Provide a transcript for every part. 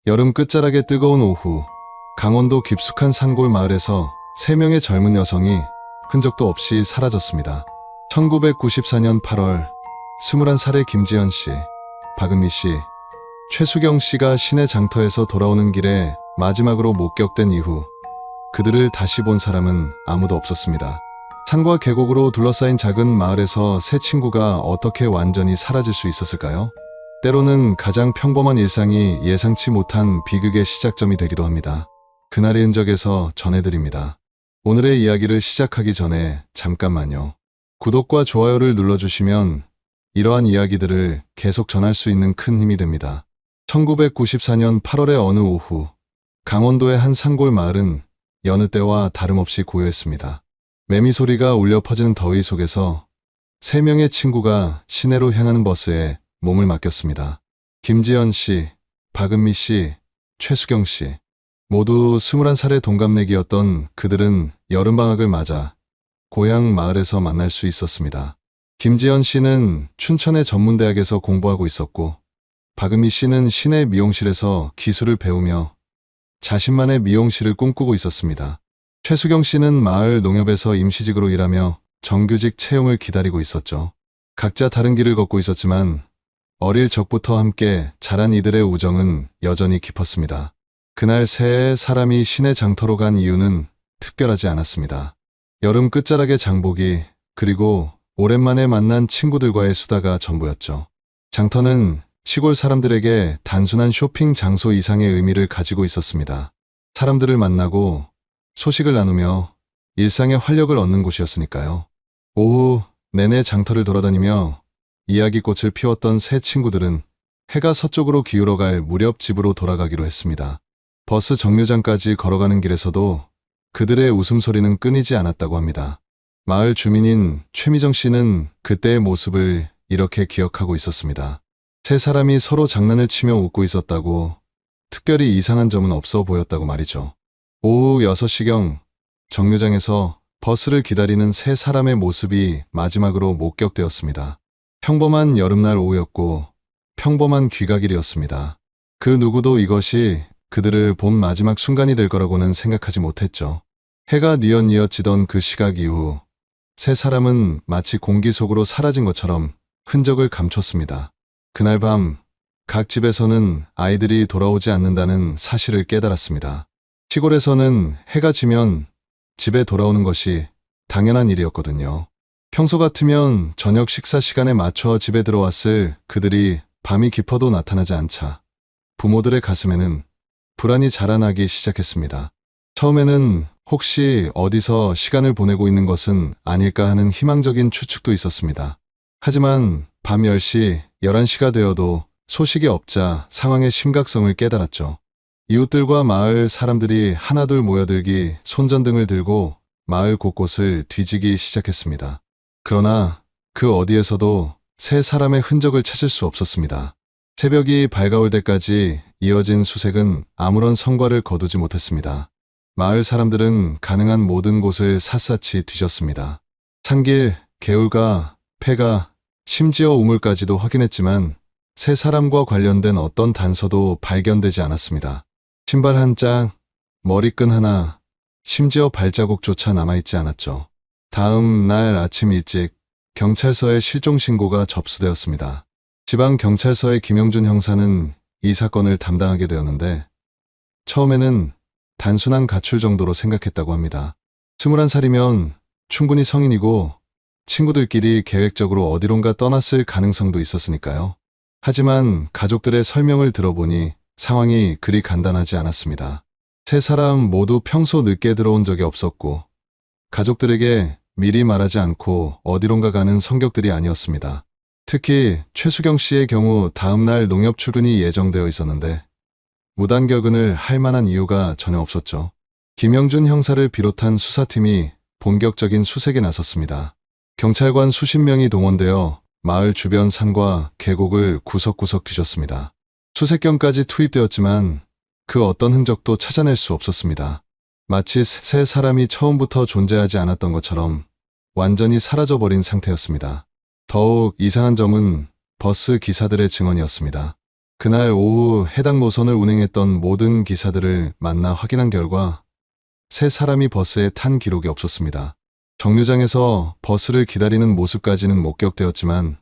여름 끝자락의 뜨거운 오후, 강원도 깊숙한 산골 마을에서 3명의 젊은 여성이 흔적도 없이 사라졌습니다. 1994년 8월, 21살의 김지연 씨, 박은미 씨, 최수경 씨가 시내 장터에서 돌아오는 길에 마지막으로 목격된 이후 그들을 다시 본 사람은 아무도 없었습니다. 산과 계곡으로 둘러싸인 작은 마을에서 세 친구가 어떻게 완전히 사라질 수 있었을까요? 때로는 가장 평범한 일상이 예상치 못한 비극의 시작점이 되기도 합니다. 그날의 흔적에서 전해드립니다. 오늘의 이야기를 시작하기 전에 잠깐만요. 구독과 좋아요를 눌러주시면 이러한 이야기들을 계속 전할 수 있는 큰 힘이 됩니다. 1994년 8월의 어느 오후, 강원도의 한 산골 마을은 여느 때와 다름없이 고요했습니다. 매미 소리가 울려 퍼지는 더위 속에서 3명의 친구가 시내로 향하는 버스에 몸을 맡겼습니다. 김지연 씨, 박은미 씨, 최수경 씨. 모두 21살의 동갑내기였던 그들은 여름방학을 맞아 고향 마을에서 만날 수 있었습니다. 김지연 씨는 춘천의 전문대학에서 공부하고 있었고, 박은미 씨는 시내 미용실에서 기술을 배우며 자신만의 미용실을 꿈꾸고 있었습니다. 최수경 씨는 마을 농협에서 임시직으로 일하며 정규직 채용을 기다리고 있었죠. 각자 다른 길을 걷고 있었지만 어릴 적부터 함께 자란 이들의 우정은 여전히 깊었습니다. 그날 세 사람이 시내 장터로 간 이유는 특별하지 않았습니다. 여름 끝자락의 장보기, 그리고 오랜만에 만난 친구들과의 수다가 전부였죠. 장터는 시골 사람들에게 단순한 쇼핑 장소 이상의 의미를 가지고 있었습니다. 사람들을 만나고 소식을 나누며 일상의 활력을 얻는 곳이었으니까요. 오후 내내 장터를 돌아다니며 이야기꽃을 피웠던 세 친구들은 해가 서쪽으로 기울어갈 무렵 집으로 돌아가기로 했습니다. 버스 정류장까지 걸어가는 길에서도 그들의 웃음소리는 끊이지 않았다고 합니다. 마을 주민인 최미정 씨는 그때의 모습을 이렇게 기억하고 있었습니다. 세 사람이 서로 장난을 치며 웃고 있었다고, 특별히 이상한 점은 없어 보였다고 말이죠. 오후 6시경 정류장에서 버스를 기다리는 세 사람의 모습이 마지막으로 목격되었습니다. 평범한 여름날 오후였고 평범한 귀가길이었습니다. 그 누구도 이것이 그들을 본 마지막 순간이 될 거라고는 생각하지 못했죠. 해가 뉘엿뉘엿 지던 그 시각 이후 세 사람은 마치 공기 속으로 사라진 것처럼 흔적을 감췄습니다. 그날 밤 각 집에서는 아이들이 돌아오지 않는다는 사실을 깨달았습니다. 시골에서는 해가 지면 집에 돌아오는 것이 당연한 일이었거든요. 평소 같으면 저녁 식사 시간에 맞춰 집에 들어왔을 그들이 밤이 깊어도 나타나지 않자 부모들의 가슴에는 불안이 자라나기 시작했습니다. 처음에는 혹시 어디서 시간을 보내고 있는 것은 아닐까 하는 희망적인 추측도 있었습니다. 하지만 밤 10시, 11시가 되어도 소식이 없자 상황의 심각성을 깨달았죠. 이웃들과 마을 사람들이 하나둘 모여들기 손전등을 들고 마을 곳곳을 뒤지기 시작했습니다. 그러나 그 어디에서도 세 사람의 흔적을 찾을 수 없었습니다. 새벽이 밝아올 때까지 이어진 수색은 아무런 성과를 거두지 못했습니다. 마을 사람들은 가능한 모든 곳을 샅샅이 뒤졌습니다. 산길, 개울가, 폐가, 심지어 우물까지도 확인했지만 세 사람과 관련된 어떤 단서도 발견되지 않았습니다. 신발 한 짝, 머리끈 하나, 심지어 발자국조차 남아있지 않았죠. 다음 날 아침 일찍 경찰서에 실종 신고가 접수되었습니다. 지방경찰서의 김영준 형사는 이 사건을 담당하게 되었는데 처음에는 단순한 가출 정도로 생각했다고 합니다. 21살이면 충분히 성인이고 친구들끼리 계획적으로 어디론가 떠났을 가능성도 있었으니까요. 하지만 가족들의 설명을 들어보니 상황이 그리 간단하지 않았습니다. 세 사람 모두 평소 늦게 들어온 적이 없었고 가족들에게 미리 말하지 않고 어디론가 가는 성격들이 아니었습니다. 특히 최수경 씨의 경우 다음날 농협 출근이 예정되어 있었는데 무단결근을 할 만한 이유가 전혀 없었죠. 김영준 형사를 비롯한 수사팀이 본격적인 수색에 나섰습니다. 경찰관 수십 명이 동원되어 마을 주변 산과 계곡을 구석구석 뒤졌습니다. 수색경까지 투입되었지만 그 어떤 흔적도 찾아낼 수 없었습니다. 마치 세 사람이 처음부터 존재하지 않았던 것처럼 완전히 사라져버린 상태였습니다. 더욱 이상한 점은 버스 기사들의 증언이었습니다. 그날 오후 해당 노선을 운행했던 모든 기사들을 만나 확인한 결과 세 사람이 버스에 탄 기록이 없었습니다. 정류장에서 버스를 기다리는 모습까지는 목격되었지만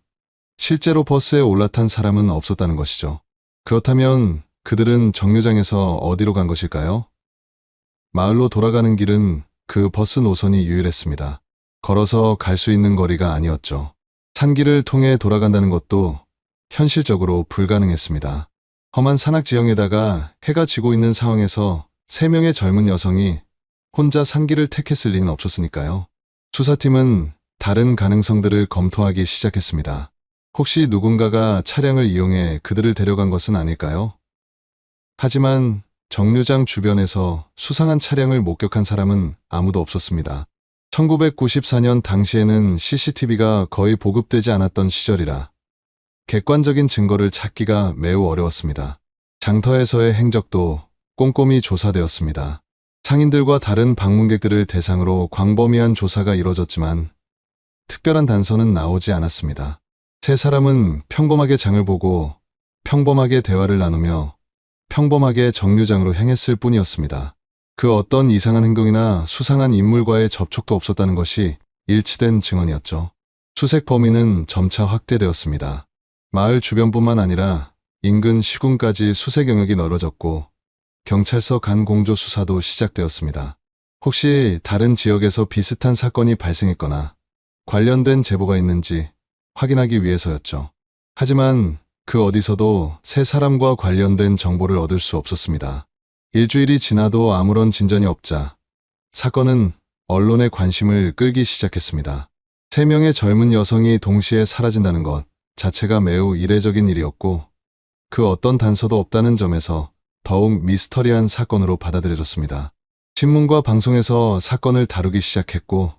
실제로 버스에 올라탄 사람은 없었다는 것이죠. 그렇다면 그들은 정류장에서 어디로 간 것일까요? 마을로 돌아가는 길은 그 버스 노선이 유일했습니다. 걸어서 갈 수 있는 거리가 아니었죠. 산길을 통해 돌아간다는 것도 현실적으로 불가능했습니다. 험한 산악 지형에다가 해가 지고 있는 상황에서 세 명의 젊은 여성이 혼자 산길을 택했을 리는 없었으니까요. 수사팀은 다른 가능성들을 검토하기 시작했습니다. 혹시 누군가가 차량을 이용해 그들을 데려간 것은 아닐까요? 하지만 정류장 주변에서 수상한 차량을 목격한 사람은 아무도 없었습니다. 1994년 당시에는 CCTV가 거의 보급되지 않았던 시절이라 객관적인 증거를 찾기가 매우 어려웠습니다. 장터에서의 행적도 꼼꼼히 조사되었습니다. 상인들과 다른 방문객들을 대상으로 광범위한 조사가 이뤄졌지만 특별한 단서는 나오지 않았습니다. 세 사람은 평범하게 장을 보고 평범하게 대화를 나누며 평범하게 정류장으로 향했을 뿐이었습니다. 그 어떤 이상한 행동이나 수상한 인물과의 접촉도 없었다는 것이 일치된 증언이었죠. 수색 범위는 점차 확대되었습니다. 마을 주변뿐만 아니라 인근 시군까지 수색 영역이 넓어졌고 경찰서 간 공조 수사도 시작되었습니다. 혹시 다른 지역에서 비슷한 사건이 발생했거나 관련된 제보가 있는지 확인하기 위해서였죠. 하지만 그 어디서도 세 사람과 관련된 정보를 얻을 수 없었습니다. 일주일이 지나도 아무런 진전이 없자 사건은 언론의 관심을 끌기 시작했습니다. 세 명의 젊은 여성이 동시에 사라진다는 것 자체가 매우 이례적인 일이었고 그 어떤 단서도 없다는 점에서 더욱 미스터리한 사건으로 받아들여졌습니다. 신문과 방송에서 사건을 다루기 시작했고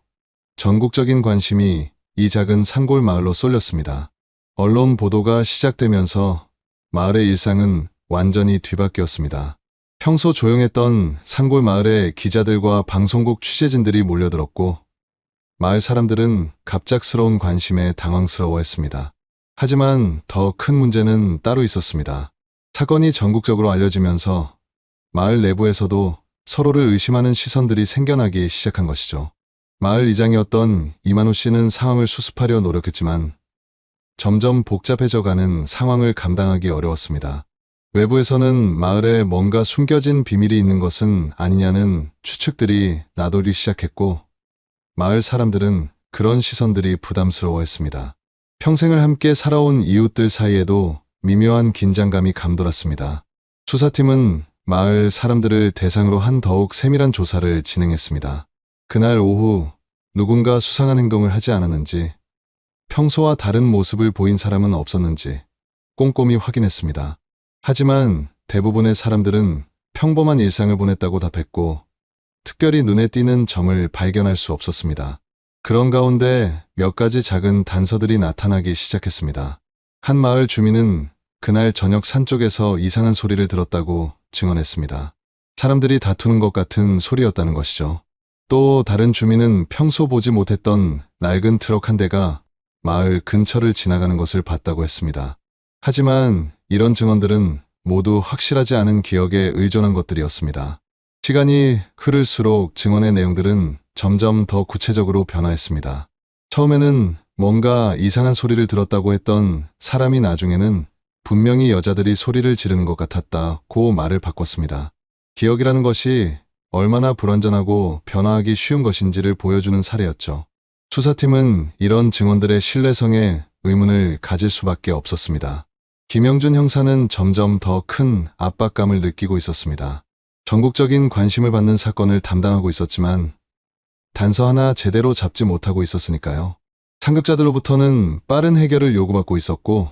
전국적인 관심이 이 작은 산골 마을로 쏠렸습니다. 언론 보도가 시작되면서 마을의 일상은 완전히 뒤바뀌었습니다. 평소 조용했던 산골 마을에 기자들과 방송국 취재진들이 몰려들었고 마을 사람들은 갑작스러운 관심에 당황스러워했습니다. 하지만 더 큰 문제는 따로 있었습니다. 사건이 전국적으로 알려지면서 마을 내부에서도 서로를 의심하는 시선들이 생겨나기 시작한 것이죠. 마을 이장이었던 이만호 씨는 상황을 수습하려 노력했지만 점점 복잡해져가는 상황을 감당하기 어려웠습니다. 외부에서는 마을에 뭔가 숨겨진 비밀이 있는 것은 아니냐는 추측들이 나돌기 시작했고 마을 사람들은 그런 시선들이 부담스러워했습니다. 평생을 함께 살아온 이웃들 사이에도 미묘한 긴장감이 감돌았습니다. 수사팀은 마을 사람들을 대상으로 한 더욱 세밀한 조사를 진행했습니다. 그날 오후 누군가 수상한 행동을 하지 않았는지, 평소와 다른 모습을 보인 사람은 없었는지 꼼꼼히 확인했습니다. 하지만 대부분의 사람들은 평범한 일상을 보냈다고 답했고 특별히 눈에 띄는 점을 발견할 수 없었습니다. 그런 가운데 몇 가지 작은 단서들이 나타나기 시작했습니다. 한 마을 주민은 그날 저녁 산 쪽에서 이상한 소리를 들었다고 증언했습니다. 사람들이 다투는 것 같은 소리였다는 것이죠. 또 다른 주민은 평소 보지 못했던 낡은 트럭 한 대가 마을 근처를 지나가는 것을 봤다고 했습니다. 하지만 이런 증언들은 모두 확실하지 않은 기억에 의존한 것들이었습니다. 시간이 흐를수록 증언의 내용들은 점점 더 구체적으로 변화했습니다. 처음에는 뭔가 이상한 소리를 들었다고 했던 사람이 나중에는 분명히 여자들이 소리를 지르는 것 같았다고 말을 바꿨습니다. 기억이라는 것이 얼마나 불완전하고 변화하기 쉬운 것인지를 보여주는 사례였죠. 수사팀은 이런 증언들의 신뢰성에 의문을 가질 수밖에 없었습니다. 김영준 형사는 점점 더 큰 압박감을 느끼고 있었습니다. 전국적인 관심을 받는 사건을 담당하고 있었지만 단서 하나 제대로 잡지 못하고 있었으니까요. 상급자들로부터는 빠른 해결을 요구받고 있었고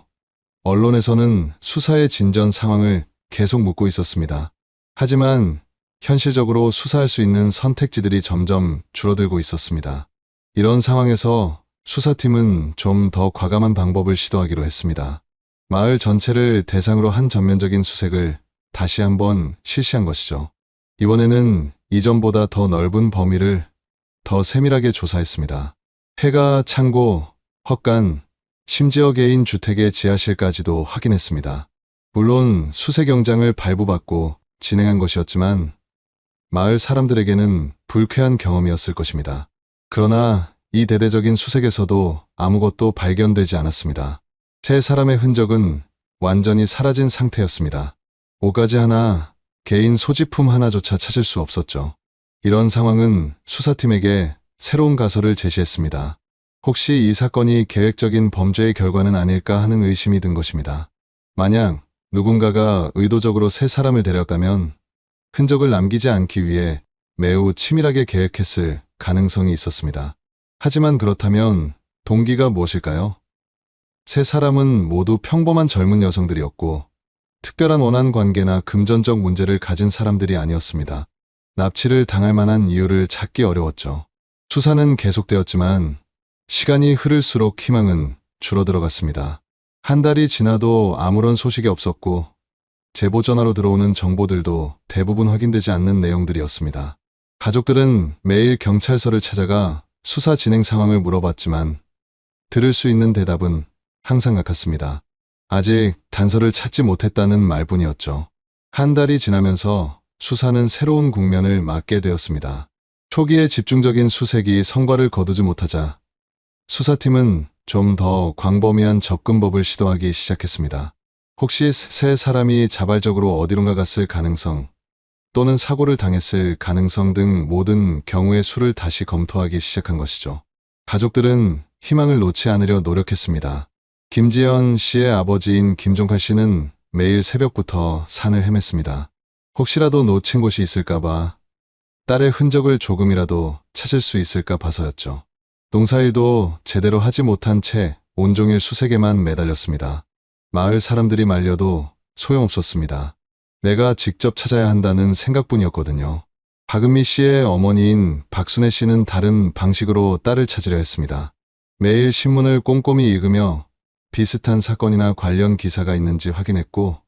언론에서는 수사의 진전 상황을 계속 묻고 있었습니다. 하지만 현실적으로 수사할 수 있는 선택지들이 점점 줄어들고 있었습니다. 이런 상황에서 수사팀은 좀 더 과감한 방법을 시도하기로 했습니다. 마을 전체를 대상으로 한 전면적인 수색을 다시 한번 실시한 것이죠. 이번에는 이전보다 더 넓은 범위를 더 세밀하게 조사했습니다. 폐가, 창고, 헛간, 심지어 개인 주택의 지하실까지도 확인했습니다. 물론 수색 영장을 발부받고 진행한 것이었지만 마을 사람들에게는 불쾌한 경험이었을 것입니다. 그러나 이 대대적인 수색에서도 아무것도 발견되지 않았습니다. 세 사람의 흔적은 완전히 사라진 상태였습니다. 오가지 하나, 개인 소지품 하나조차 찾을 수 없었죠. 이런 상황은 수사팀에게 새로운 가설을 제시했습니다. 혹시 이 사건이 계획적인 범죄의 결과는 아닐까 하는 의심이 든 것입니다. 만약 누군가가 의도적으로 세 사람을 데려갔다면 흔적을 남기지 않기 위해 매우 치밀하게 계획했을 가능성이 있었습니다. 하지만 그렇다면 동기가 무엇일까요? 세 사람은 모두 평범한 젊은 여성들이었고 특별한 원한 관계나 금전적 문제를 가진 사람들이 아니었습니다. 납치를 당할 만한 이유를 찾기 어려웠죠. 수사는 계속되었지만 시간이 흐를수록 희망은 줄어들어갔습니다. 한 달이 지나도 아무런 소식이 없었고 제보 전화로 들어오는 정보들도 대부분 확인되지 않는 내용들이었습니다. 가족들은 매일 경찰서를 찾아가 수사 진행 상황을 물어봤지만 들을 수 있는 대답은 항상 같았습니다. 아직 단서를 찾지 못했다는 말뿐이었죠. 한 달이 지나면서 수사는 새로운 국면을 맞게 되었습니다. 초기에 집중적인 수색이 성과를 거두지 못하자 수사팀은 좀 더 광범위한 접근법을 시도하기 시작했습니다. 혹시 세 사람이 자발적으로 어디론가 갔을 가능성 또는 사고를 당했을 가능성 등 모든 경우의 수를 다시 검토하기 시작한 것이죠. 가족들은 희망을 놓지 않으려 노력했습니다. 김지연 씨의 아버지인 김종칼 씨는 매일 새벽부터 산을 헤맸습니다. 혹시라도 놓친 곳이 있을까봐 딸의 흔적을 조금이라도 찾을 수 있을까 봐서였죠. 농사일도 제대로 하지 못한 채 온종일 수색에만 매달렸습니다. 마을 사람들이 말려도 소용없었습니다. 내가 직접 찾아야 한다는 생각뿐이었거든요. 박은미 씨의 어머니인 박순애 씨는 다른 방식으로 딸을 찾으려 했습니다. 매일 신문을 꼼꼼히 읽으며 비슷한 사건이나 관련 기사가 있는지 확인했고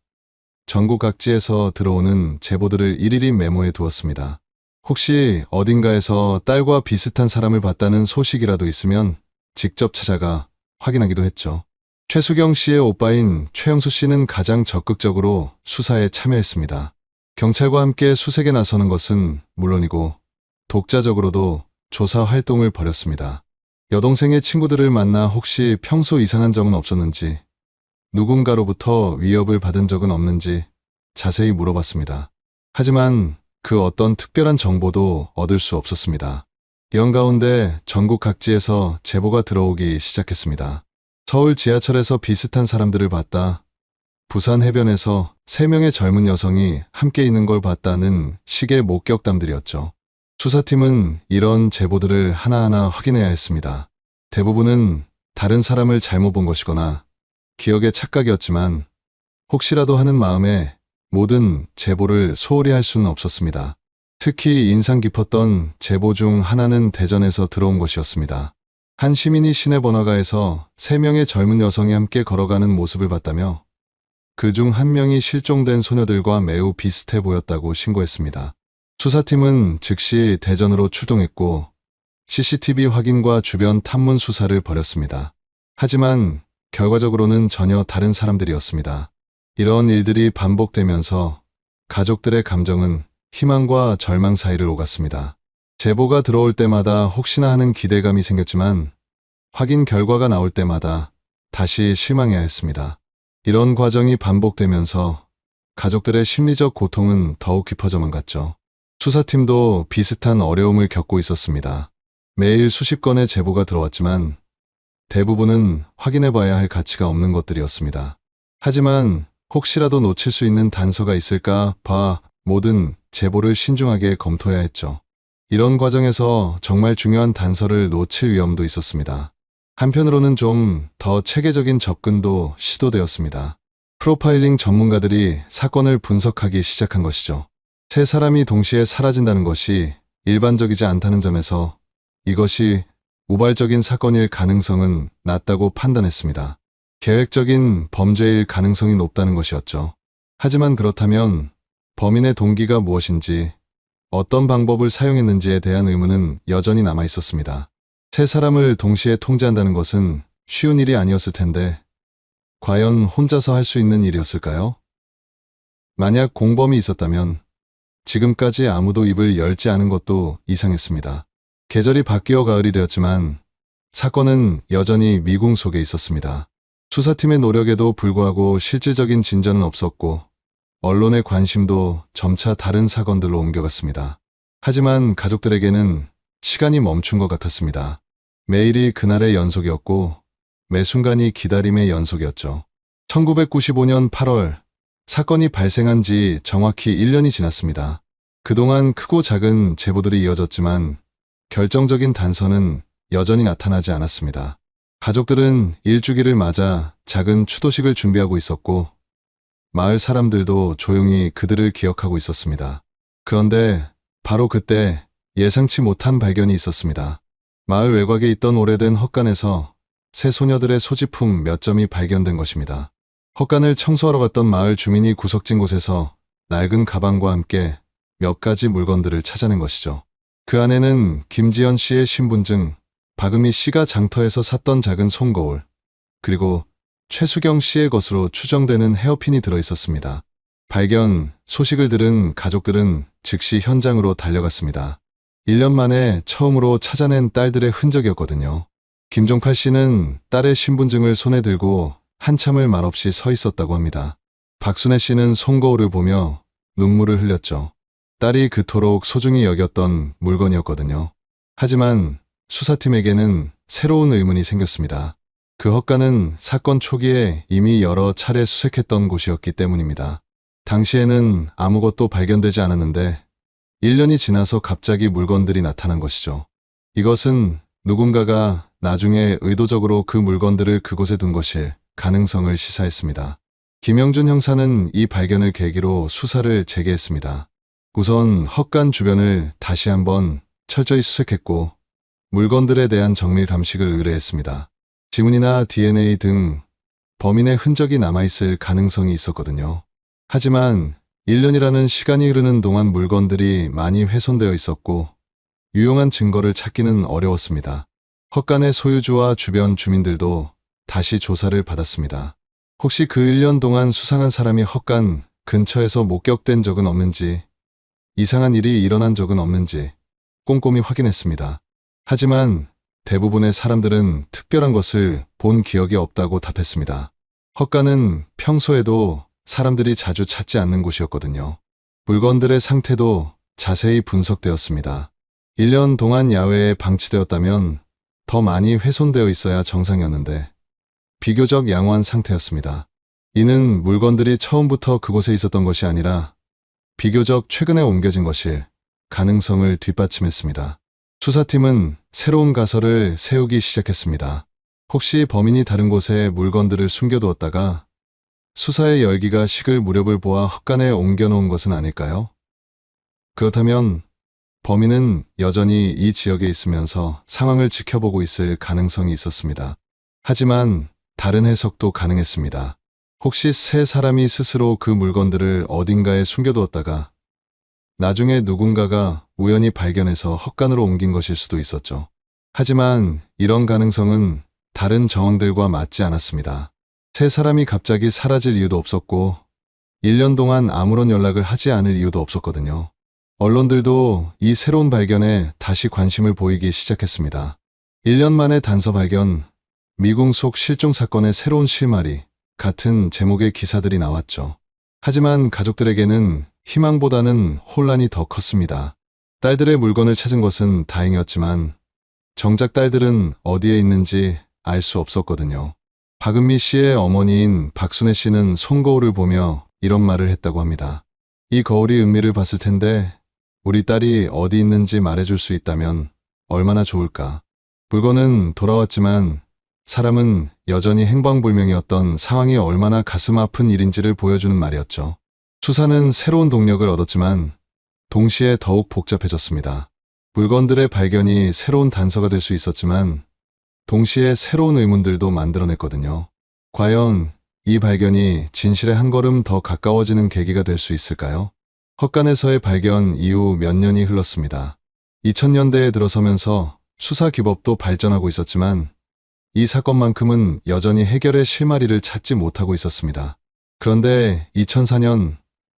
전국 각지에서 들어오는 제보들을 일일이 메모해 두었습니다. 혹시 어딘가에서 딸과 비슷한 사람을 봤다는 소식이라도 있으면 직접 찾아가 확인하기도 했죠. 최수경 씨의 오빠인 최영수 씨는 가장 적극적으로 수사에 참여했습니다. 경찰과 함께 수색에 나서는 것은 물론이고 독자적으로도 조사 활동을 벌였습니다. 여동생의 친구들을 만나 혹시 평소 이상한 점은 없었는지, 누군가로부터 위협을 받은 적은 없는지 자세히 물어봤습니다. 하지만 그 어떤 특별한 정보도 얻을 수 없었습니다. 이런 가운데 전국 각지에서 제보가 들어오기 시작했습니다. 서울 지하철에서 비슷한 사람들을 봤다. 부산 해변에서 3명의 젊은 여성이 함께 있는 걸 봤다는 식의 목격담들이었죠. 수사팀은 이런 제보들을 하나하나 확인해야 했습니다. 대부분은 다른 사람을 잘못 본 것이거나 기억의 착각이었지만 혹시라도 하는 마음에 모든 제보를 소홀히 할 수는 없었습니다. 특히 인상 깊었던 제보 중 하나는 대전에서 들어온 것이었습니다. 한 시민이 시내 번화가에서 3명의 젊은 여성이 함께 걸어가는 모습을 봤다며 그중 한 명이 실종된 소녀들과 매우 비슷해 보였다고 신고했습니다. 수사팀은 즉시 대전으로 출동했고 CCTV 확인과 주변 탐문 수사를 벌였습니다. 하지만 결과적으로는 전혀 다른 사람들이었습니다. 이런 일들이 반복되면서 가족들의 감정은 희망과 절망 사이를 오갔습니다. 제보가 들어올 때마다 혹시나 하는 기대감이 생겼지만 확인 결과가 나올 때마다 다시 실망해야 했습니다. 이런 과정이 반복되면서 가족들의 심리적 고통은 더욱 깊어져만 갔죠. 수사팀도 비슷한 어려움을 겪고 있었습니다. 매일 수십 건의 제보가 들어왔지만 대부분은 확인해봐야 할 가치가 없는 것들이었습니다. 하지만 혹시라도 놓칠 수 있는 단서가 있을까 봐 모든 제보를 신중하게 검토해야 했죠. 이런 과정에서 정말 중요한 단서를 놓칠 위험도 있었습니다. 한편으로는 좀 더 체계적인 접근도 시도되었습니다. 프로파일링 전문가들이 사건을 분석하기 시작한 것이죠. 세 사람이 동시에 사라진다는 것이 일반적이지 않다는 점에서 이것이 우발적인 사건일 가능성은 낮다고 판단했습니다. 계획적인 범죄일 가능성이 높다는 것이었죠. 하지만 그렇다면 범인의 동기가 무엇인지, 어떤 방법을 사용했는지에 대한 의문은 여전히 남아 있었습니다. 세 사람을 동시에 통제한다는 것은 쉬운 일이 아니었을 텐데 과연 혼자서 할 수 있는 일이었을까요? 만약 공범이 있었다면 지금까지 아무도 입을 열지 않은 것도 이상했습니다. 계절이 바뀌어 가을이 되었지만 사건은 여전히 미궁 속에 있었습니다. 수사팀의 노력에도 불구하고 실질적인 진전은 없었고 언론의 관심도 점차 다른 사건들로 옮겨갔습니다. 하지만 가족들에게는 시간이 멈춘 것 같았습니다. 매일이 그날의 연속이었고 매 순간이 기다림의 연속이었죠. 1995년 8월 사건이 발생한 지 정확히 1년이 지났습니다. 그동안 크고 작은 제보들이 이어졌지만 결정적인 단서는 여전히 나타나지 않았습니다. 가족들은 일주기를 맞아 작은 추도식을 준비하고 있었고 마을 사람들도 조용히 그들을 기억하고 있었습니다. 그런데 바로 그때 예상치 못한 발견이 있었습니다. 마을 외곽에 있던 오래된 헛간에서 새 소녀들의 소지품 몇 점이 발견된 것입니다. 헛간을 청소하러 갔던 마을 주민이 구석진 곳에서 낡은 가방과 함께 몇 가지 물건들을 찾아낸 것이죠. 그 안에는 김지연 씨의 신분증, 박은미 씨가 장터에서 샀던 작은 손거울, 그리고 최수경 씨의 것으로 추정되는 헤어핀이 들어 있었습니다. 발견 소식을 들은 가족들은 즉시 현장으로 달려갔습니다. 1년 만에 처음으로 찾아낸 딸들의 흔적이었거든요. 김종팔 씨는 딸의 신분증을 손에 들고 한참을 말없이 서 있었다고 합니다. 박순애 씨는 손거울을 보며 눈물을 흘렸죠. 딸이 그토록 소중히 여겼던 물건이었거든요. 하지만 수사팀에게는 새로운 의문이 생겼습니다. 그 헛간은 사건 초기에 이미 여러 차례 수색했던 곳이었기 때문입니다. 당시에는 아무것도 발견되지 않았는데 1년이 지나서 갑자기 물건들이 나타난 것이죠. 이것은 누군가가 나중에 의도적으로 그 물건들을 그곳에 둔 것일 가능성을 시사했습니다. 김영준 형사는 이 발견을 계기로 수사를 재개했습니다. 우선 헛간 주변을 다시 한번 철저히 수색했고 물건들에 대한 정밀 감식을 의뢰했습니다. 지문이나 DNA 등 범인의 흔적이 남아있을 가능성이 있었거든요. 하지만 1년이라는 시간이 흐르는 동안 물건들이 많이 훼손되어 있었고 유용한 증거를 찾기는 어려웠습니다. 헛간의 소유주와 주변 주민들도 다시 조사를 받았습니다. 혹시 그 1년 동안 수상한 사람이 헛간 근처에서 목격된 적은 없는지, 이상한 일이 일어난 적은 없는지 꼼꼼히 확인했습니다. 하지만 대부분의 사람들은 특별한 것을 본 기억이 없다고 답했습니다. 헛간은 평소에도 사람들이 자주 찾지 않는 곳이었거든요. 물건들의 상태도 자세히 분석되었습니다. 1년 동안 야외에 방치되었다면 더 많이 훼손되어 있어야 정상이었는데 비교적 양호한 상태였습니다. 이는 물건들이 처음부터 그곳에 있었던 것이 아니라 비교적 최근에 옮겨진 것일 가능성을 뒷받침했습니다. 수사팀은 새로운 가설을 세우기 시작했습니다. 혹시 범인이 다른 곳에 물건들을 숨겨두었다가 수사의 열기가 식을 무렵을 보아 헛간에 옮겨놓은 것은 아닐까요? 그렇다면 범인은 여전히 이 지역에 있으면서 상황을 지켜보고 있을 가능성이 있었습니다. 하지만 다른 해석도 가능했습니다. 혹시 세 사람이 스스로 그 물건들을 어딘가에 숨겨두었다가 나중에 누군가가 우연히 발견해서 헛간으로 옮긴 것일 수도 있었죠. 하지만 이런 가능성은 다른 정황들과 맞지 않았습니다. 세 사람이 갑자기 사라질 이유도 없었고 1년 동안 아무런 연락을 하지 않을 이유도 없었거든요. 언론들도 이 새로운 발견에 다시 관심을 보이기 시작했습니다. 1년 만에 단서 발견, 미궁 속 실종 사건의 새로운 실마리 같은 제목의 기사들이 나왔죠. 하지만 가족들에게는 희망보다는 혼란이 더 컸습니다. 딸들의 물건을 찾은 것은 다행이었지만 정작 딸들은 어디에 있는지 알 수 없었거든요. 박은미 씨의 어머니인 박순애 씨는 손거울을 보며 이런 말을 했다고 합니다. 이 거울이 은미를 봤을 텐데 우리 딸이 어디 있는지 말해줄 수 있다면 얼마나 좋을까. 물건은 돌아왔지만 사람은 여전히 행방불명이었던 상황이 얼마나 가슴 아픈 일인지를 보여주는 말이었죠. 수사는 새로운 동력을 얻었지만 동시에 더욱 복잡해졌습니다. 물건들의 발견이 새로운 단서가 될 수 있었지만 동시에 새로운 의문들도 만들어냈거든요. 과연 이 발견이 진실에 한 걸음 더 가까워지는 계기가 될 수 있을까요? 헛간에서의 발견 이후 몇 년이 흘렀습니다. 2000년대에 들어서면서 수사 기법도 발전하고 있었지만 이 사건만큼은 여전히 해결의 실마리를 찾지 못하고 있었습니다. 그런데 2004년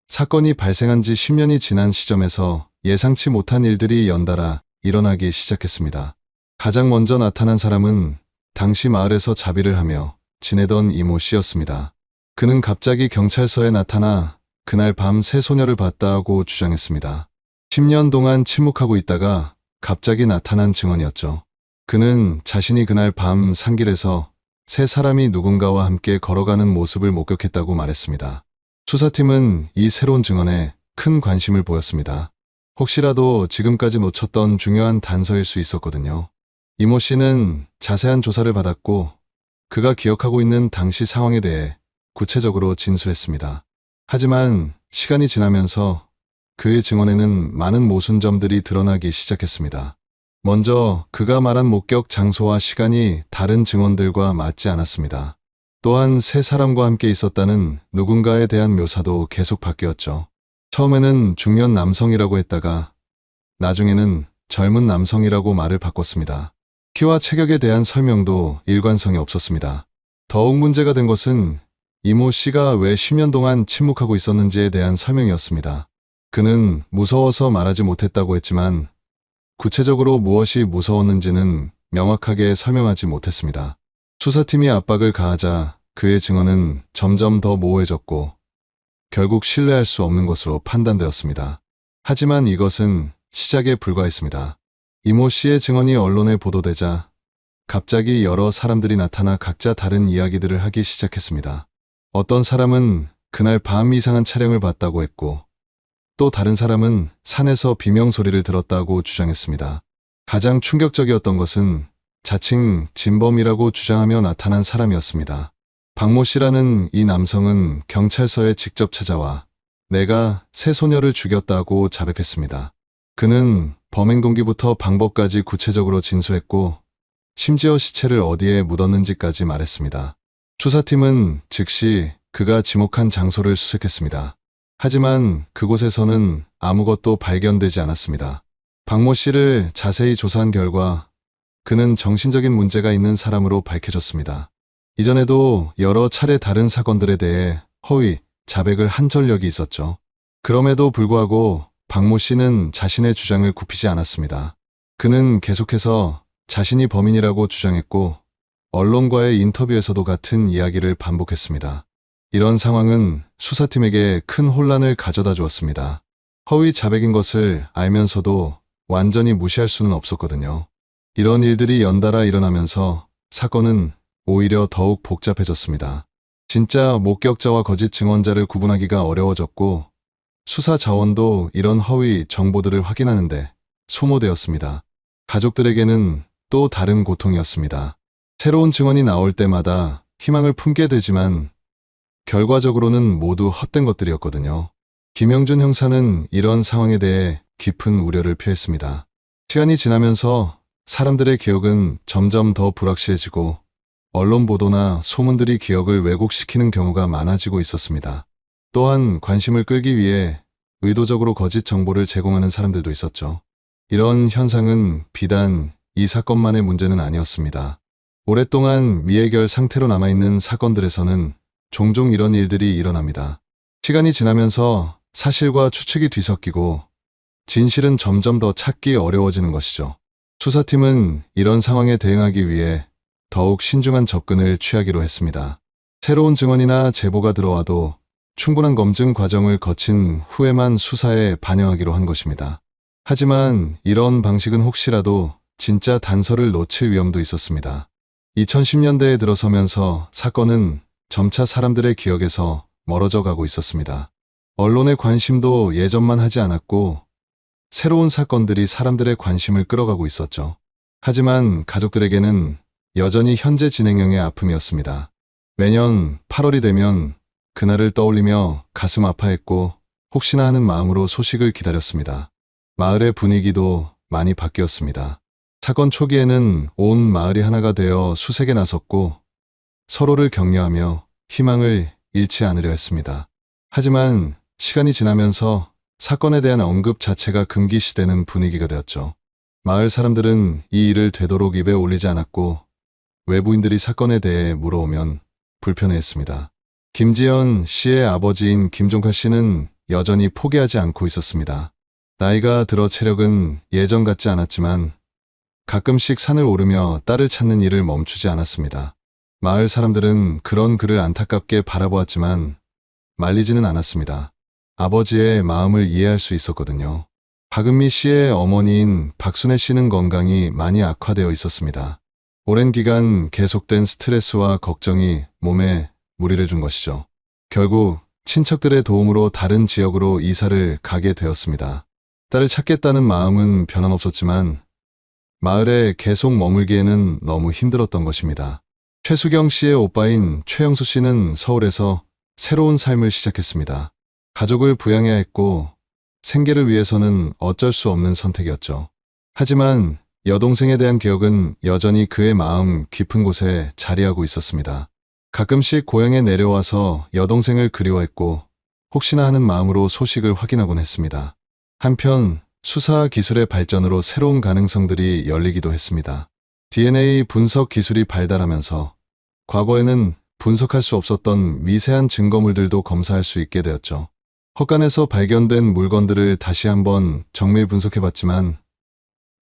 사건이 발생한 지 10년이 지난 시점에서 예상치 못한 일들이 연달아 일어나기 시작했습니다. 가장 먼저 나타난 사람은 당시 마을에서 자비를 하며 지내던 이모 씨였습니다. 그는 갑자기 경찰서에 나타나 그날 밤 새 소녀를 봤다고 주장했습니다. 10년 동안 침묵하고 있다가 갑자기 나타난 증언이었죠. 그는 자신이 그날 밤 산길에서 세 사람이 누군가와 함께 걸어가는 모습을 목격했다고 말했습니다. 수사팀은 이 새로운 증언에 큰 관심을 보였습니다. 혹시라도 지금까지 놓쳤던 중요한 단서일 수 있었거든요. 이모 씨는 자세한 조사를 받았고 그가 기억하고 있는 당시 상황에 대해 구체적으로 진술했습니다. 하지만 시간이 지나면서 그의 증언에는 많은 모순점들이 드러나기 시작했습니다. 먼저 그가 말한 목격 장소와 시간이 다른 증언들과 맞지 않았습니다. 또한 세 사람과 함께 있었다는 누군가에 대한 묘사도 계속 바뀌었죠. 처음에는 중년 남성이라고 했다가 나중에는 젊은 남성이라고 말을 바꿨습니다. 키와 체격에 대한 설명도 일관성이 없었습니다. 더욱 문제가 된 것은 이모 씨가 왜 10년 동안 침묵하고 있었는지에 대한 설명이었습니다. 그는 무서워서 말하지 못했다고 했지만 구체적으로 무엇이 무서웠는지는 명확하게 설명하지 못했습니다. 수사팀이 압박을 가하자 그의 증언은 점점 더 모호해졌고 결국 신뢰할 수 없는 것으로 판단되었습니다. 하지만 이것은 시작에 불과했습니다. 이모 씨의 증언이 언론에 보도되자 갑자기 여러 사람들이 나타나 각자 다른 이야기들을 하기 시작했습니다. 어떤 사람은 그날 밤 이상한 차량을 봤다고 했고 또 다른 사람은 산에서 비명 소리를 들었다고 주장했습니다. 가장 충격적이었던 것은 자칭 진범이라고 주장하며 나타난 사람이었습니다. 박모 씨라는 이 남성은 경찰서에 직접 찾아와 내가 새 소녀를 죽였다고 자백했습니다. 그는 범행 동기부터 방법까지 구체적으로 진술했고 심지어 시체를 어디에 묻었는지까지 말했습니다. 수사팀은 즉시 그가 지목한 장소를 수색했습니다. 하지만 그곳에서는 아무것도 발견되지 않았습니다. 박모 씨를 자세히 조사한 결과 그는 정신적인 문제가 있는 사람으로 밝혀졌습니다. 이전에도 여러 차례 다른 사건들에 대해 허위, 자백을 한 전력이 있었죠. 그럼에도 불구하고 박모 씨는 자신의 주장을 굽히지 않았습니다. 그는 계속해서 자신이 범인이라고 주장했고 언론과의 인터뷰에서도 같은 이야기를 반복했습니다. 이런 상황은 수사팀에게 큰 혼란을 가져다 주었습니다. 허위 자백인 것을 알면서도 완전히 무시할 수는 없었거든요. 이런 일들이 연달아 일어나면서 사건은 오히려 더욱 복잡해졌습니다. 진짜 목격자와 거짓 증언자를 구분하기가 어려워졌고 수사 자원도 이런 허위 정보들을 확인하는데 소모되었습니다. 가족들에게는 또 다른 고통이었습니다. 새로운 증언이 나올 때마다 희망을 품게 되지만 결과적으로는 모두 헛된 것들이었거든요. 김영준 형사는 이런 상황에 대해 깊은 우려를 표했습니다. 시간이 지나면서 사람들의 기억은 점점 더 불확실해지고 언론 보도나 소문들이 기억을 왜곡시키는 경우가 많아지고 있었습니다. 또한 관심을 끌기 위해 의도적으로 거짓 정보를 제공하는 사람들도 있었죠. 이런 현상은 비단 이 사건만의 문제는 아니었습니다. 오랫동안 미해결 상태로 남아있는 사건들에서는 종종 이런 일들이 일어납니다. 시간이 지나면서 사실과 추측이 뒤섞이고 진실은 점점 더 찾기 어려워지는 것이죠. 수사팀은 이런 상황에 대응하기 위해 더욱 신중한 접근을 취하기로 했습니다. 새로운 증언이나 제보가 들어와도 충분한 검증 과정을 거친 후에만 수사에 반영하기로 한 것입니다. 하지만 이런 방식은 혹시라도 진짜 단서를 놓칠 위험도 있었습니다. 2010년대에 들어서면서 사건은 점차 사람들의 기억에서 멀어져 가고 있었습니다. 언론의 관심도 예전만 하지 않았고 새로운 사건들이 사람들의 관심을 끌어가고 있었죠. 하지만 가족들에게는 여전히 현재 진행형의 아픔이었습니다. 매년 8월이 되면 그날을 떠올리며 가슴 아파했고 혹시나 하는 마음으로 소식을 기다렸습니다. 마을의 분위기도 많이 바뀌었습니다. 사건 초기에는 온 마을이 하나가 되어 수색에 나섰고 서로를 격려하며 희망을 잃지 않으려 했습니다. 하지만 시간이 지나면서 사건에 대한 언급 자체가 금기시되는 분위기가 되었죠. 마을 사람들은 이 일을 되도록 입에 올리지 않았고 외부인들이 사건에 대해 물어오면 불편해했습니다. 김지연 씨의 아버지인 김종칼 씨는 여전히 포기하지 않고 있었습니다. 나이가 들어 체력은 예전 같지 않았지만 가끔씩 산을 오르며 딸을 찾는 일을 멈추지 않았습니다. 마을 사람들은 그런 그를 안타깝게 바라보았지만 말리지는 않았습니다. 아버지의 마음을 이해할 수 있었거든요. 박은미 씨의 어머니인 박순애 씨는 건강이 많이 악화되어 있었습니다. 오랜 기간 계속된 스트레스와 걱정이 몸에 무리를 준 것이죠. 결국 친척들의 도움으로 다른 지역으로 이사를 가게 되었습니다. 딸을 찾겠다는 마음은 변함없었지만 마을에 계속 머물기에는 너무 힘들었던 것입니다. 최수경 씨의 오빠인 최영수 씨는 서울에서 새로운 삶을 시작했습니다. 가족을 부양해야 했고 생계를 위해서는 어쩔 수 없는 선택이었죠. 하지만 여동생에 대한 기억은 여전히 그의 마음 깊은 곳에 자리하고 있었습니다. 가끔씩 고향에 내려와서 여동생을 그리워했고 혹시나 하는 마음으로 소식을 확인하곤 했습니다. 한편 수사 기술의 발전으로 새로운 가능성들이 열리기도 했습니다. DNA 분석 기술이 발달하면서 과거에는 분석할 수 없었던 미세한 증거물들도 검사할 수 있게 되었죠. 헛간에서 발견된 물건들을 다시 한번 정밀 분석해봤지만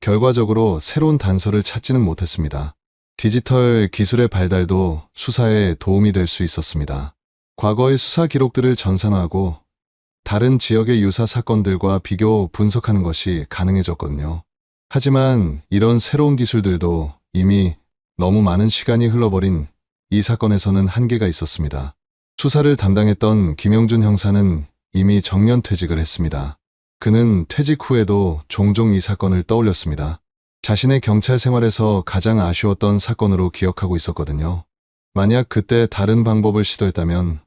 결과적으로 새로운 단서를 찾지는 못했습니다. 디지털 기술의 발달도 수사에 도움이 될 수 있었습니다. 과거의 수사 기록들을 전산화하고 다른 지역의 유사 사건들과 비교 분석하는 것이 가능해졌거든요. 하지만 이런 새로운 기술들도 이미 너무 많은 시간이 흘러버린 이 사건에서는 한계가 있었습니다. 수사를 담당했던 김영준 형사는 이미 정년퇴직을 했습니다. 그는 퇴직 후에도 종종 이 사건을 떠올렸습니다. 자신의 경찰 생활에서 가장 아쉬웠던 사건으로 기억하고 있었거든요. 만약 그때 다른 방법을 시도했다면,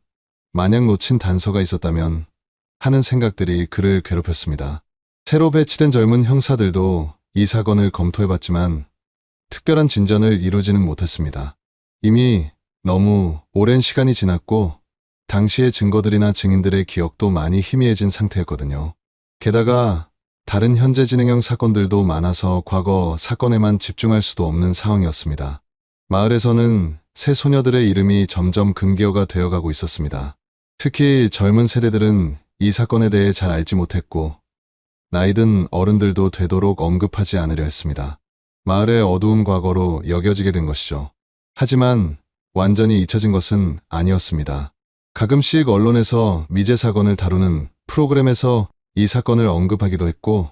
만약 놓친 단서가 있었다면 하는 생각들이 그를 괴롭혔습니다. 새로 배치된 젊은 형사들도 이 사건을 검토해봤지만 특별한 진전을 이루지는 못했습니다. 이미 너무 오랜 시간이 지났고 당시의 증거들이나 증인들의 기억도 많이 희미해진 상태였거든요. 게다가 다른 현재 진행형 사건들도 많아서 과거 사건에만 집중할 수도 없는 상황이었습니다. 마을에서는 새 소녀들의 이름이 점점 금기어가 되어가고 있었습니다. 특히 젊은 세대들은 이 사건에 대해 잘 알지 못했고 나이든 어른들도 되도록 언급하지 않으려 했습니다. 마을의 어두운 과거로 여겨지게 된 것이죠. 하지만 완전히 잊혀진 것은 아니었습니다. 가끔씩 언론에서 미제 사건을 다루는 프로그램에서 이 사건을 언급하기도 했고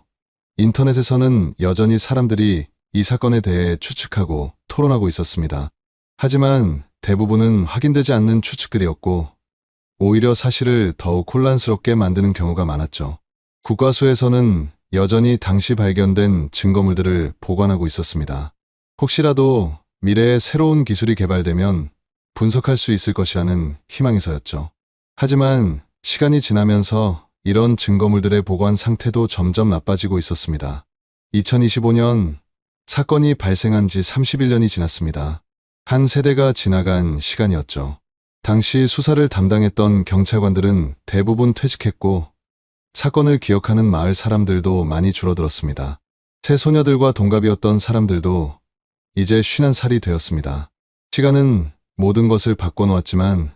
인터넷에서는 여전히 사람들이 이 사건에 대해 추측하고 토론하고 있었습니다. 하지만 대부분은 확인되지 않는 추측들이었고 오히려 사실을 더욱 혼란스럽게 만드는 경우가 많았죠. 국과수에서는 여전히 당시 발견된 증거물들을 보관하고 있었습니다. 혹시라도 미래에 새로운 기술이 개발되면 분석할 수 있을 것이라는 희망에서였죠. 하지만 시간이 지나면서 이런 증거물들의 보관 상태도 점점 나빠지고 있었습니다. 2025년 사건이 발생한 지 31년이 지났습니다. 한 세대가 지나간 시간이었죠. 당시 수사를 담당했던 경찰관들은 대부분 퇴직했고 사건을 기억하는 마을 사람들도 많이 줄어들었습니다. 새 소녀들과 동갑이었던 사람들도 이제 50살이 되었습니다. 시간은 모든 것을 바꿔놓았지만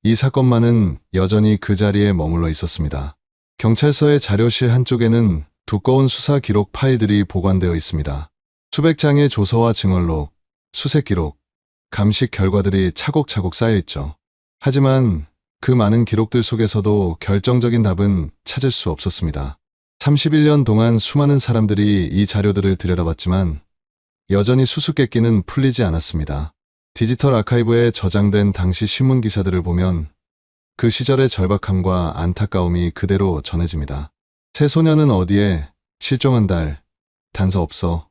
이 사건만은 여전히 그 자리에 머물러 있었습니다. 경찰서의 자료실 한쪽에는 두꺼운 수사 기록 파일들이 보관되어 있습니다. 수백 장의 조서와 증언록, 수색 기록, 감식 결과들이 차곡차곡 쌓여있죠. 하지만 그 많은 기록들 속에서도 결정적인 답은 찾을 수 없었습니다. 31년 동안 수많은 사람들이 이 자료들을 들여다봤지만 여전히 수수께끼는 풀리지 않았습니다. 디지털 아카이브에 저장된 당시 신문 기사들을 보면 그 시절의 절박함과 안타까움이 그대로 전해집니다. 새 소녀는 어디에, 실종한 달, 단서 없어,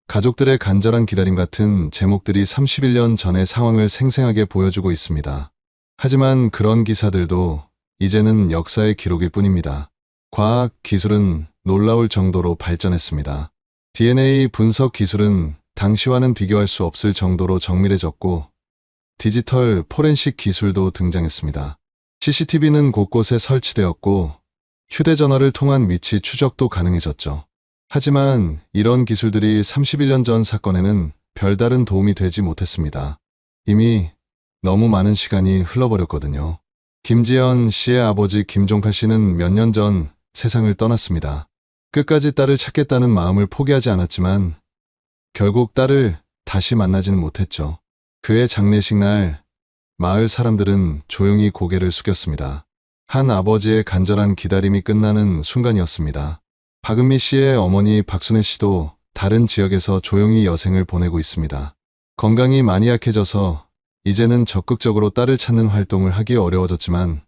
가족들의 간절한 기다림 같은 제목들이 31년 전의 상황을 생생하게 보여주고 있습니다. 하지만 그런 기사들도 이제는 역사의 기록일 뿐입니다. 과학 기술은 놀라울 정도로 발전했습니다. DNA 분석 기술은 당시와는 비교할 수 없을 정도로 정밀해졌고 디지털 포렌식 기술도 등장했습니다. CCTV는 곳곳에 설치되었고 휴대전화를 통한 위치 추적도 가능해졌죠. 하지만 이런 기술들이 31년 전 사건에는 별다른 도움이 되지 못했습니다. 이미 너무 많은 시간이 흘러버렸거든요. 김지연 씨의 아버지 김종팔 씨는 몇 년 전 세상을 떠났습니다. 끝까지 딸을 찾겠다는 마음을 포기하지 않았지만 결국 딸을 다시 만나지는 못했죠. 그의 장례식 날 마을 사람들은 조용히 고개를 숙였습니다. 한 아버지의 간절한 기다림이 끝나는 순간이었습니다. 박은미 씨의 어머니 박순애 씨도 다른 지역에서 조용히 여생을 보내고 있습니다. 건강이 많이 약해져서 이제는 적극적으로 딸을 찾는 활동을 하기 어려워졌지만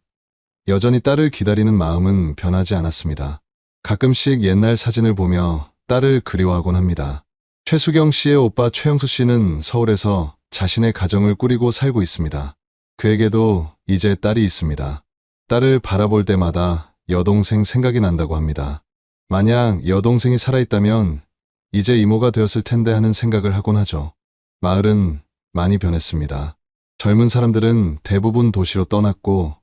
여전히 딸을 기다리는 마음은 변하지 않았습니다. 가끔씩 옛날 사진을 보며 딸을 그리워하곤 합니다. 최수경 씨의 오빠 최영수 씨는 서울에서 자신의 가정을 꾸리고 살고 있습니다. 그에게도 이제 딸이 있습니다. 딸을 바라볼 때마다 여동생 생각이 난다고 합니다. 만약 여동생이 살아있다면 이제 이모가 되었을 텐데 하는 생각을 하곤 하죠. 마을은 많이 변했습니다. 젊은 사람들은 대부분 도시로 떠났고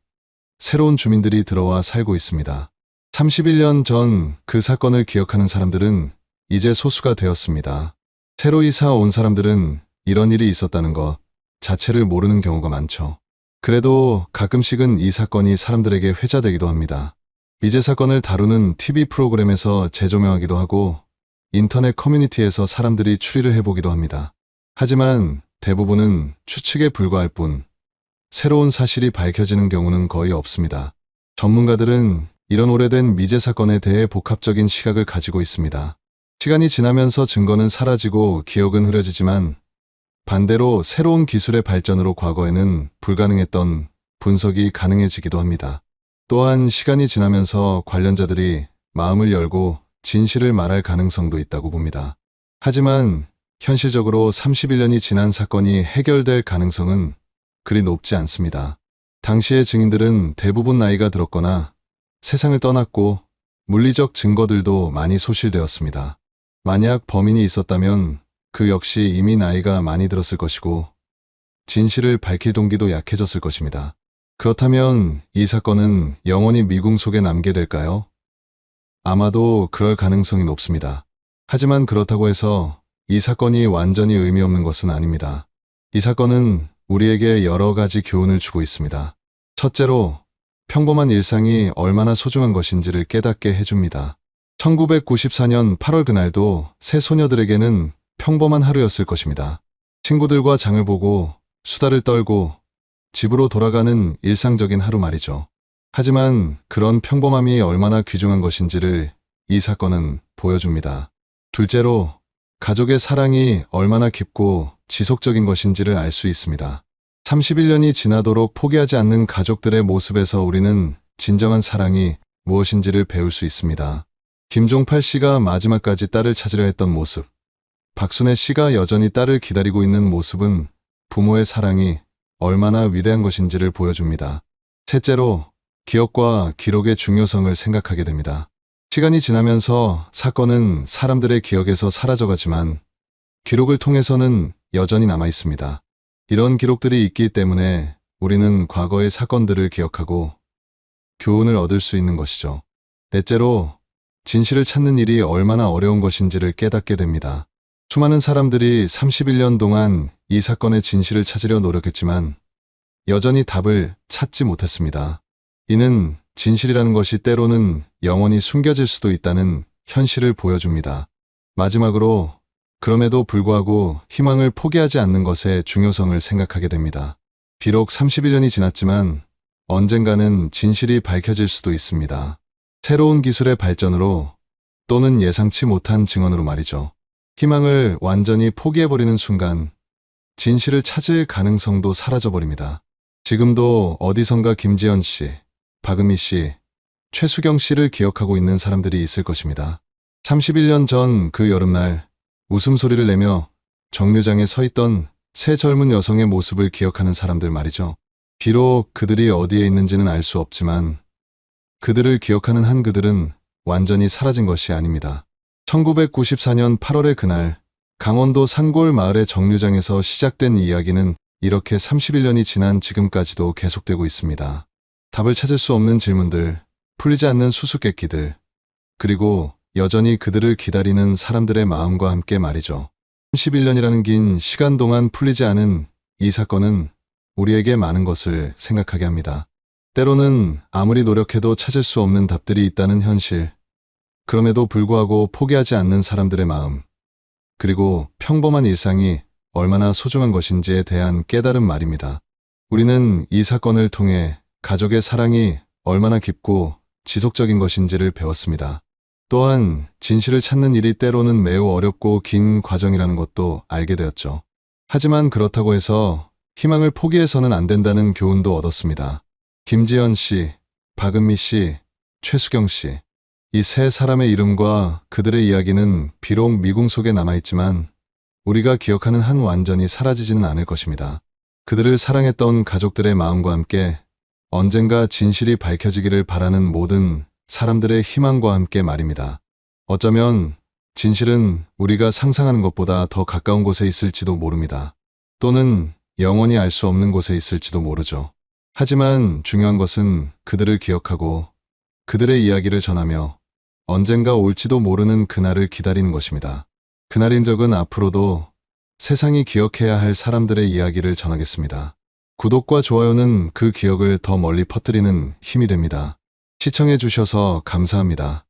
새로운 주민들이 들어와 살고 있습니다. 31년 전 그 사건을 기억하는 사람들은 이제 소수가 되었습니다. 새로 이사 온 사람들은 이런 일이 있었다는 것 자체를 모르는 경우가 많죠. 그래도 가끔씩은 이 사건이 사람들에게 회자되기도 합니다. 미제 사건을 다루는 TV 프로그램에서 재조명하기도 하고 인터넷 커뮤니티에서 사람들이 추리를 해보기도 합니다. 하지만 대부분은 추측에 불과할 뿐 새로운 사실이 밝혀지는 경우는 거의 없습니다. 전문가들은 이런 오래된 미제 사건에 대해 복합적인 시각을 가지고 있습니다. 시간이 지나면서 증거는 사라지고 기억은 흐려지지만 반대로 새로운 기술의 발전으로 과거에는 불가능했던 분석이 가능해지기도 합니다. 또한 시간이 지나면서 관련자들이 마음을 열고 진실을 말할 가능성도 있다고 봅니다. 하지만 현실적으로 31년이 지난 사건이 해결될 가능성은 그리 높지 않습니다. 당시의 증인들은 대부분 나이가 들었거나 세상을 떠났고 물리적 증거들도 많이 소실되었습니다. 만약 범인이 있었다면 그 역시 이미 나이가 많이 들었을 것이고 진실을 밝힐 동기도 약해졌을 것입니다. 그렇다면 이 사건은 영원히 미궁 속에 남게 될까요? 아마도 그럴 가능성이 높습니다. 하지만 그렇다고 해서 이 사건이 완전히 의미 없는 것은 아닙니다. 이 사건은 우리에게 여러 가지 교훈을 주고 있습니다. 첫째로, 평범한 일상이 얼마나 소중한 것인지를 깨닫게 해줍니다. 1994년 8월 그날도 세 소녀들에게는 평범한 하루였을 것입니다. 친구들과 장을 보고 수다를 떨고 집으로 돌아가는 일상적인 하루 말이죠. 하지만 그런 평범함이 얼마나 귀중한 것인지를 이 사건은 보여줍니다. 둘째로, 가족의 사랑이 얼마나 깊고 지속적인 것인지를 알 수 있습니다. 31년이 지나도록 포기하지 않는 가족들의 모습에서 우리는 진정한 사랑이 무엇인지를 배울 수 있습니다. 김종팔 씨가 마지막까지 딸을 찾으려 했던 모습, 박순애 씨가 여전히 딸을 기다리고 있는 모습은 부모의 사랑이 얼마나 위대한 것인지를 보여줍니다. 셋째로, 기억과 기록의 중요성을 생각하게 됩니다. 시간이 지나면서 사건은 사람들의 기억에서 사라져가지만 기록을 통해서는 여전히 남아 있습니다. 이런 기록들이 있기 때문에 우리는 과거의 사건들을 기억하고 교훈을 얻을 수 있는 것이죠. 넷째로, 진실을 찾는 일이 얼마나 어려운 것인지를 깨닫게 됩니다. 수많은 사람들이 31년 동안 이 사건의 진실을 찾으려 노력했지만 여전히 답을 찾지 못했습니다. 이는 진실이라는 것이 때로는 영원히 숨겨질 수도 있다는 현실을 보여줍니다. 마지막으로, 그럼에도 불구하고 희망을 포기하지 않는 것의 중요성을 생각하게 됩니다. 비록 31년이 지났지만 언젠가는 진실이 밝혀질 수도 있습니다. 새로운 기술의 발전으로 또는 예상치 못한 증언으로 말이죠. 희망을 완전히 포기해버리는 순간 진실을 찾을 가능성도 사라져버립니다. 지금도 어디선가 김지연 씨, 박은미 씨, 최수경 씨를 기억하고 있는 사람들이 있을 것입니다. 31년 전 그 여름날 웃음소리를 내며 정류장에 서 있던 세 젊은 여성의 모습을 기억하는 사람들 말이죠. 비록 그들이 어디에 있는지는 알 수 없지만 그들을 기억하는 한 그들은 완전히 사라진 것이 아닙니다. 1994년 8월의 그날 강원도 산골 마을의 정류장에서 시작된 이야기는 이렇게 31년이 지난 지금까지도 계속되고 있습니다. 답을 찾을 수 없는 질문들, 풀리지 않는 수수께끼들, 그리고 여전히 그들을 기다리는 사람들의 마음과 함께 말이죠. 31년이라는 긴 시간 동안 풀리지 않은 이 사건은 우리에게 많은 것을 생각하게 합니다. 때로는 아무리 노력해도 찾을 수 없는 답들이 있다는 현실, 그럼에도 불구하고 포기하지 않는 사람들의 마음, 그리고 평범한 일상이 얼마나 소중한 것인지에 대한 깨달은 말입니다. 우리는 이 사건을 통해 가족의 사랑이 얼마나 깊고 지속적인 것인지를 배웠습니다. 또한 진실을 찾는 일이 때로는 매우 어렵고 긴 과정이라는 것도 알게 되었죠. 하지만 그렇다고 해서 희망을 포기해서는 안 된다는 교훈도 얻었습니다. 김지연 씨, 박은미 씨, 최수경 씨. 이 세 사람의 이름과 그들의 이야기는 비록 미궁 속에 남아있지만 우리가 기억하는 한 완전히 사라지지는 않을 것입니다. 그들을 사랑했던 가족들의 마음과 함께 언젠가 진실이 밝혀지기를 바라는 모든 사람들의 희망과 함께 말입니다. 어쩌면 진실은 우리가 상상하는 것보다 더 가까운 곳에 있을지도 모릅니다. 또는 영원히 알 수 없는 곳에 있을지도 모르죠. 하지만 중요한 것은 그들을 기억하고 그들의 이야기를 전하며 언젠가 올지도 모르는 그날을 기다리는 것입니다. 그날인 적은 앞으로도 세상이 기억해야 할 사람들의 이야기를 전하겠습니다. 구독과 좋아요는 그 기억을 더 멀리 퍼뜨리는 힘이 됩니다. 시청해 주셔서 감사합니다.